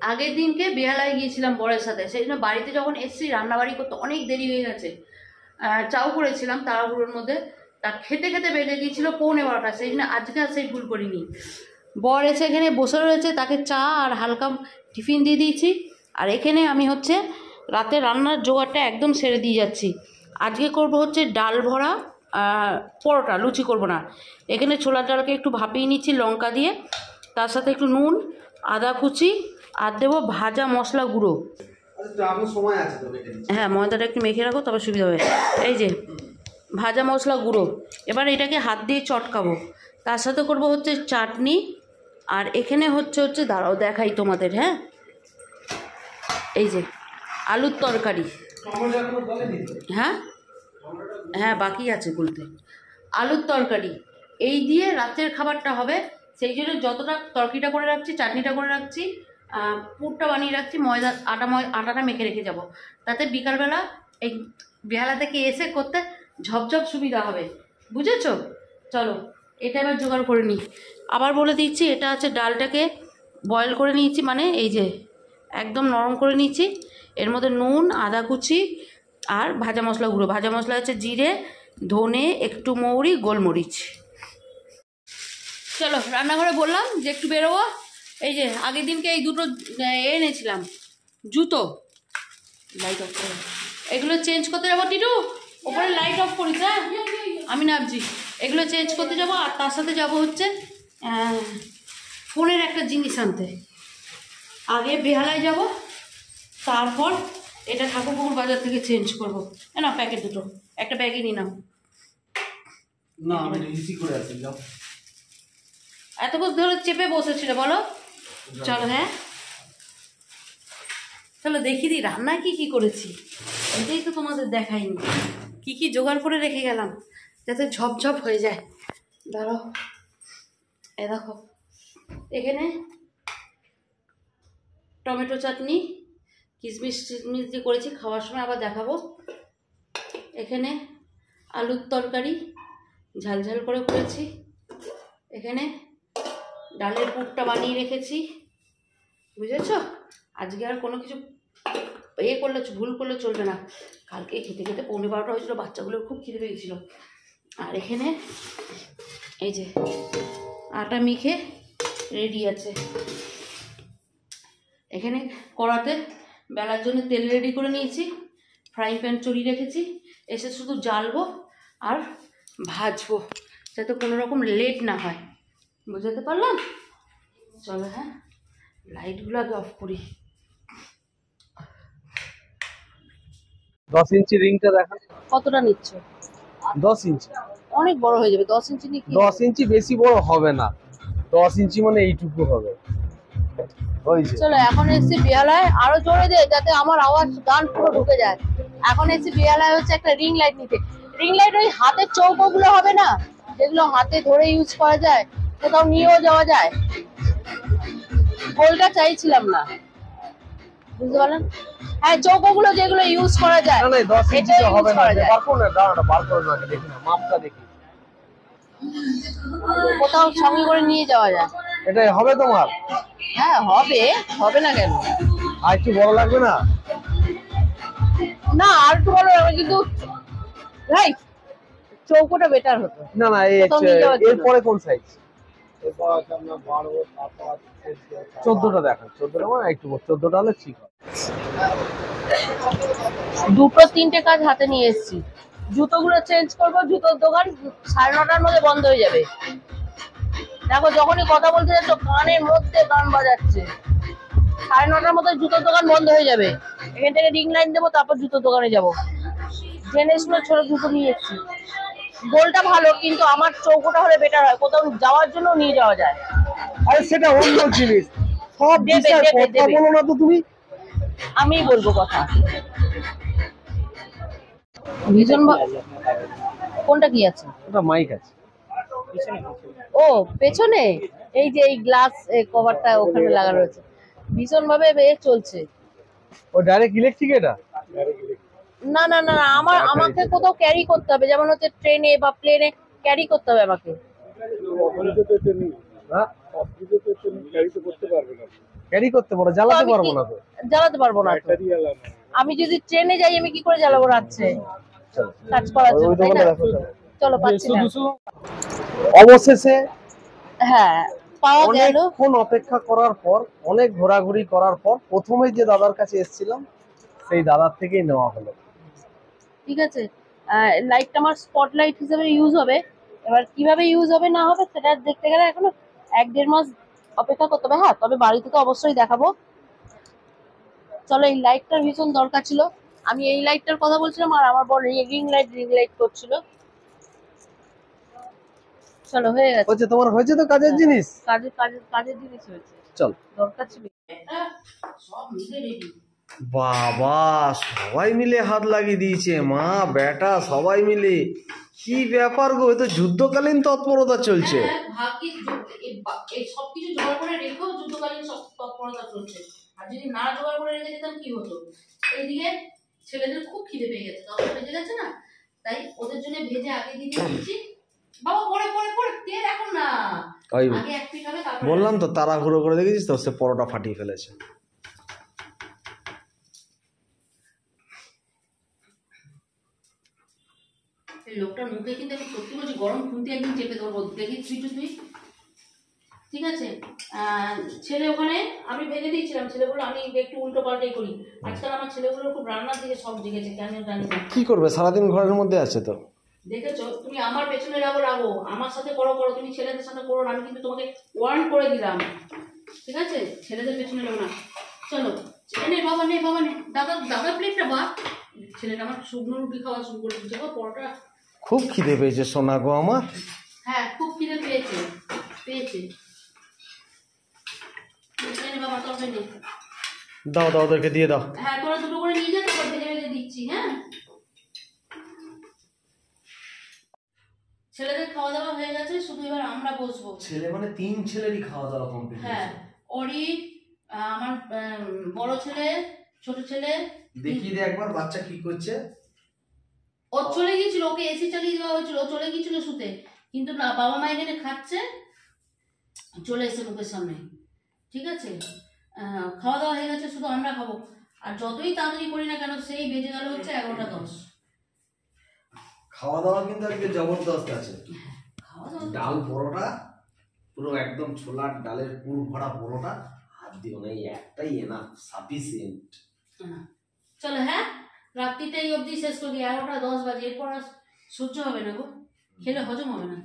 আগের দিনকে বেহালায় গিয়েছিলাম বরের সাথে, সেই জন্য বাড়িতে যখন এসেছি রান্নাবাড়ি করতে অনেক দেরি হয়ে গেছে। চাও করেছিলাম তাড়াহুড়োর মধ্যে, তা খেতে খেতে বেড়ে গিয়েছিল 11:15, সেই জন্য আজকে আর সেই ভুল করিনি। বর এসে এখানে বসে রয়েছে, তাকে চা আর হালকা টিফিন দিয়ে দিয়েছি। আর এখানে আমি হচ্ছে রাতে রান্নার জোগাড়টা একদম সেরে দিয়ে যাচ্ছি। আজকে করব হচ্ছে ডাল ভরা পরোটা, লুচি করব না। এখানে ছোলার ডালকে একটু ভাপিয়ে নিচ্ছি লঙ্কা দিয়ে, তার সাথে একটু নুন, আদা কুচি আর দেবো ভাজা মশলা গুঁড়ো। হ্যাঁ, ময়দাটা একটু মেখে রাখো তবে সুবিধা হবে। এই যে ভাজা মশলা গুঁড়ো, এবার এটাকে হাত দিয়ে চটকাবো। তার সাথে করব হচ্ছে চাটনি, আর এখানে হচ্ছে দাঁড়াও দেখাই তোমাদের। হ্যাঁ, এই যে আলুর তরকারি। হ্যাঁ হ্যাঁ, বাকি আছে বলতে। আলুর তরকারি এই দিয়ে রাতের খাবারটা হবে, সেই জন্য যতটা তরকারিটা করে রাখছি, চাটনিটা করে রাখছি, পুরটা বানিয়ে রাখছি, আটাটা মেখে রেখে যাব, তাতে বিকালবেলা এই বেহালা থেকে এসে করতে ঝপঝপ সুবিধা হবে, বুঝেছো? চলো এটা এবার জোগাড় করে নিই। আবার বলে দিচ্ছি, এটা আছে ডালটাকে বয়েল করে নিয়েছি, মানে এই যে একদম নরম করে নিয়েছি। এর মধ্যে নুন, আদা কুচি আর ভাজা মশলা গুঁড়ো। ভাজা মশলা হচ্ছে জিরে, ধনে, একটু মৌরি, গোলমরিচ। চলো রান্নাঘরে বললাম যে একটু বেরোবো। এই যে আগের দিনকে এই দুটো এনেছিলাম জুতো, লাইট অফ করে, এগুলো চেঞ্জ করতে যাবো। টিটু ওপরে লাইট অফ করিস। হ্যাঁ, আমি নামছি। এগুলো চেঞ্জ করতে যাবো, আর তার সাথে যাবো হচ্ছে ফোনের একটা জিনিস আনতে। আগে বেহালায় যাব, তারপর এটা ঠাকুরপুকুর বাজার থেকে চেঞ্জ করবো। না প্যাকেট দুটো, একটা ব্যাগই নিলাম। না আমি ইজি করে আসি, যাও। এতক্ষণ ধরে চেপে বসেছিল বলো। চলো হ্যাঁ, চলো দেখি দিই রান্নায় কি কি করেছি। এটাই তো তোমাদের দেখাইনি, কি কি জোগাড় করে রেখে গেলাম যাতে ঝপঝপ হয়ে যায়। ধরো এ দেখো, এখানে টমেটো চাটনি কিশমিশ টিশমিশ দিয়ে করেছি, খাওয়ার সময় আবার দেখাবো। এখানে আলুর তরকারি ঝালঝাল করে করেছি। এখানে ডালের পুরটা বানিয়ে রেখেছি, বুঝেছো? আজকে আর কোনো কিছু করলে ভুল করলে চলবে না। কালকে খেতে খেতে 11:15 হয়েছিল, বাচ্চাগুলোর খুব খিদে পেয়েছিল। আর এখানে এই যে আটা মেখে রেডি আছে। এখানে কড়াতে বেলার জন্য তেল রেডি করে নিয়েছি, ফ্রাইং প্যান চড়িয়ে রেখেছি। এসে শুধু জ্বালবো আর ভাজবো, যাতে কোনো রকম লেট না হয়। বুঝতে পারলাম? চলো হ্যাঁ, লাইটগুলো আগে অফ করি। 10 ইঞ্চি রিংটা দেখা। কতটা নিচ্ছ? 10 ইঞ্চি। অনেক বড় হয়ে যাবে। 10 ইঞ্চি নিয়ে 10 ইঞ্চি বেশি বড় হবে না, 10 ইঞ্চি মানে এইটুকু হবে। চলো এখন এসছি বেহালায়, আরো জোরে দে যাতে আমার আওয়াজ গান পুরো ঢুকে যায়। এখন এসছি বেহালায় হচ্ছে একটা রিং লাইট নিতে। রিং লাইট ওই হাতের চৌকোগুলো হবে না, যেগুলো হাতে ধরে ইউজ করা যায়, কোথাও নিয়েও যাওয়া যায়। গোলটা চাইছিলাম না, বুঝতে পারলেন? হ্যাঁ, চৌকোগুলো যেগুলো ইউজ করা যায়। না না 10 ইঞ্চি তো হবে না, বার করো না, দাঁড়াটা বার করো না, দেখি না মাপটা দেখি, কোথাও সঙ্গে করে নিয়ে যাওয়া যায়। এটা হবে তোমার? হ্যাঁ হবে, হবে না কেন? আর একটু বড় লাগবে না? না আর একটু বড় লাগবে, কিন্তু রাইট চৌকোটা বেটার হতো। না না এরপরে কোন সাইজ? এরপর 14টা দেখান। 14টা মানে একটু 14টা হলে ঠিক হয়। দুটো তিনটে কাজ হাতে নিয়ে এসেছি। জুতোগুলো চেঞ্জ করবো, জুতোর দোকান 9:30টার মধ্যে বন্ধ হয়ে যাবে। দেখো যখনই কথা বলতে যাচ্ছ কানের মধ্যে গান বাজাচ্ছে। 9:30টার মধ্যে জুতোর দোকান বন্ধ হয়ে যাবে। এখান থেকে রিং লাইন দেবো, তারপর জুতোর দোকানে যাবো। জেনে শুনে ছোট জুতো নিয়ে এসেছি। গোলটা ভালো, কিন্তু আমার চৌকোটা হলে বেটার হয়, কোথাও যাওয়ার জন্য নিয়ে যাওয়া যায়। আরে সেটা অন্য জিনিস, সব বিষয় কথা বলো না তো তুমি। আমি বলবো কথা। ভীষণ কোনটা কি আছে? ওটা মাইক আছে। ও পেছনে এই যে এই গ্লাস কভারটা ওখানে লাগানো রয়েছে, ভীষণ ভাবে চলছে। ও ডাইরেক্ট ইলেকট্রিক? এটা না না না, আমাকে কোথাও ক্যারি করতে হবে, যেমন হচ্ছে ট্রেনে বা প্লেনে ক্যারি করতে হবে আমাকে। হ্যাঁ, ক্যারি তো করতে পারবে না। ক্যারি করতে পারো, জ্বালাতে পারবো না তো। জ্বালাতে পারবো না তো। আমি যদি ট্রেনে যাই আমি কি করে জ্বালাবো রাত্রে কাজ করার জন্য, তাই না? চলো পাচ্ছি না। অবশেষে হ্যাঁ, পাওয়া গেল। অনেকক্ষণ অপেক্ষা করার পর, অনেক ঘোরাঘুরি করার পর প্রথমে যে দাদার কাছে এসেছিলাম সেই দাদার থেকেই নেওয়া হলো। ঠিক আছে, লাইটটা আমার স্পটলাইট হিসেবে ইউজ হবে। এবার কিভাবে ইউজ হবে না হবে সেটা দেখতে গেলে এখনো 1-1.5 মাস অপেক্ষা করতে হবে। হ্যাঁ, তবে বাড়িতে তো অবশ্যই দেখাবো। চলো, এই লাইটটার ভীষণ দরকার ছিল। আমি এই লাইটটার কথা বলছিলাম আর আমার বড় রিং লাইট করছিল। চলো, হয়ে গেছে। হচ্ছে তোমার, হয়েছে তো কাজের জিনিস। কাজের জিনিস হয়েছে। চল, দরকার ছিল। সব মিলে রেডি। বাবা সবাই মিলে হাত লাগিয়ে দিয়েছে, মা বেটা সবাই মিলে। কি ব্যাপার গো, এ তো যুদ্ধকালীন তৎপরতা চলছে। ভাগ্যিস এই সবকিছু জোগাড় করে রেখেও যুদ্ধকালীন সব তৎপরতা চলছে। আর যদি না জোগাড় করে রেখে দিতাম কি হতো? এইদিকে ছেলেদের খুব খিদে পেয়ে গেছে, তখন ভেজে গেছে না, তাই ওদের জন্য ভেজে আগে দিয়ে দিচ্ছি। বাবা পরে পরে পরে তেল এখন না, আগে এক পিঠ হবে তারপর। বললাম তো তাড়াহুড়ো করে, দেখেছিস তো, সে পরোটা ফাটিয়ে ফেলেছে। এই লোকটার মুখে কিন্তু আমি সত্যি বলছি গরম খুন্তি একদিন চেপে ধরবো, দেখিস তুই। ঠিক আছে, ছেলে ওখানে আমি ভেজে দিয়েছিলাম, ছেলেগুলো আমি একটু উল্টো পাল্টাই করি। আজকাল আমার ছেলেগুলো খুব রান্নার দিকে সব জেগেছে, কেন জানি না। কি করবে, সারাদিন ঘরের মধ্যে আছে তো। দেখেছো, তুমি আমার পেছনে লাগো, আমার সাথে করো, তুমি ছেলেদের সাথে করো না। আমি কিন্তু তোমাকে ওয়ার্ন করে দিলাম, ঠিক আছে? ছেলেদের পেছনে লাগো না। চলো, নে বাবা নে দাদা প্লেটটা বা। ছেলেটা আমার শুকনো রুটি খাওয়া শুরু করে দিচ্ছে গো, পরোটা। খুব খিদে পেয়েছে সোনা গো আমার। হ্যাঁ, খুব খিদে পেয়েছে। বাবা তরকারি নেই। দাও ওদেরকে দিয়ে দাও। হ্যাঁ, তোরা দুটো করে নিয়ে যা, তারপর ভেজে দিচ্ছি। হ্যাঁ, ছেলেদের খাওয়া দাওয়া হয়ে গেছে, শুধু এবার আমরা বসবো। ছেলে মানে 3 ছেলেরই খাওয়া দাওয়া কমপ্লিট। হ্যাঁ, ওরই, আমার বড় ছেলে, ছোট ছেলে। দেখিয়ে দে একবার বাচ্চা কি করছে। ও চলে গিয়েছিল, ওকে এসি চালিয়ে দেওয়া হয়েছিল, ও চলে গিয়েছিল শুতে, কিন্তু না, বাবা মা এখানে খাচ্ছে, চলে এসে মুখের সামনে। ঠিক আছে, খাওয়া দাওয়া হয়ে গেছে, শুধু আমরা খাবো। আর যতই তাড়াতাড়ি করি না কেন, সেই বেজে গেল হচ্ছে 11টা 10। খাওয়া দাওয়া কিন্তু আজকে জবরদস্ত আছে। খাওয়া দাওয়া ডাল পরোটা, পুরো একদম ছোলার ডালের পুর ভরা পরোটা, হাত দিও না, একটাই এনাফ, সাফিসিয়েন্ট। চলো, হ্যাঁ, রাত্রিটা এই অবধি শেষ করি। 11টা 10 বাজে, এরপর আর সহ্য হবে না গো, খেলে হজম হবে না।